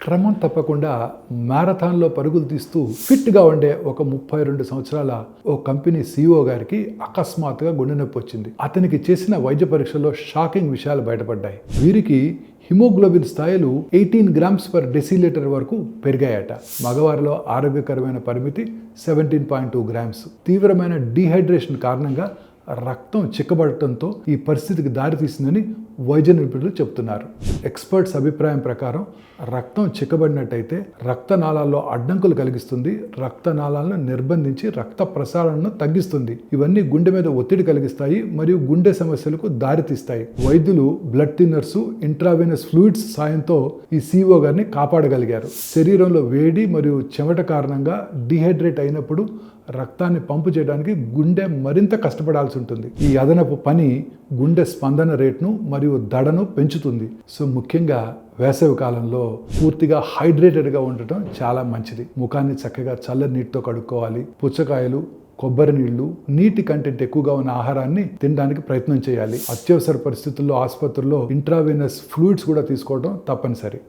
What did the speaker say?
క్రమం తప్పకుండా మ్యారథాన్లో పరుగులు తీస్తూ ఫిట్గా ఉండే ఒక 32 సంవత్సరాల ఓ కంపెనీ CEO గారికి అకస్మాత్తుగా గుండె నొప్పి వచ్చింది. అతనికి చేసిన వైద్య పరీక్షలో షాకింగ్ విషయాలు బయటపడ్డాయి. వీరికి హిమోగ్లోబిన్ స్థాయిలు 18 గ్రామ్స్ పర్ డెసిలీటర్ వరకు పెరిగాయట. మగవారిలో ఆరోగ్యకరమైన పరిమితి 17.2 గ్రామ్స్. తీవ్రమైన డీహైడ్రేషన్ కారణంగా రక్తం చిక్కబడటంతో ఈ పరిస్థితికి దారితీసిందని వైద్య నిపుణులు చెబుతున్నారు. ఎక్స్పర్ట్స్ అభిప్రాయం ప్రకారం రక్తం చిక్కబడినట్టయితే రక్తనాళాల్లో అడ్డంకులు కలిగిస్తుంది, రక్తనాళాలను నిర్బంధించి రక్త ప్రసారణను తగ్గిస్తుంది. ఇవన్నీ గుండె మీద ఒత్తిడి కలిగిస్తాయి మరియు గుండె సమస్యలకు దారితీస్తాయి. వైద్యులు బ్లడ్ థిన్నర్స్, ఇంట్రావెనస్ ఫ్లూయిడ్స్ సాయంతో ఈ CEO గారిని కాపాడగలిగారు. శరీరంలో వేడి మరియు చెమట కారణంగా డీహైడ్రేట్ అయినప్పుడు రక్తాన్ని పంపు చేయడానికి గుండె మరింత కష్టపడాల్సి ఉంటుంది. ఈ అదనపు పని గుండె స్పందన రేటును మరియు దడను పెంచుతుంది. సో ముఖ్యంగా వేసవి కాలంలో పూర్తిగా హైడ్రేటెడ్గా ఉండటం చాలా మంచిది. ముఖాన్ని చక్కగా చల్లని నీటితో కడుక్కోవాలి. పుచ్చకాయలు, కొబ్బరి నీళ్లు, నీటి కంటెంట్ ఎక్కువగా ఉన్న ఆహారాన్ని తినడానికి ప్రయత్నం చేయాలి. అత్యవసర పరిస్థితుల్లో ఆసుపత్రుల్లో ఇంట్రావెనస్ ఫ్లూయిడ్స్ కూడా తీసుకోవడం తప్పనిసరి.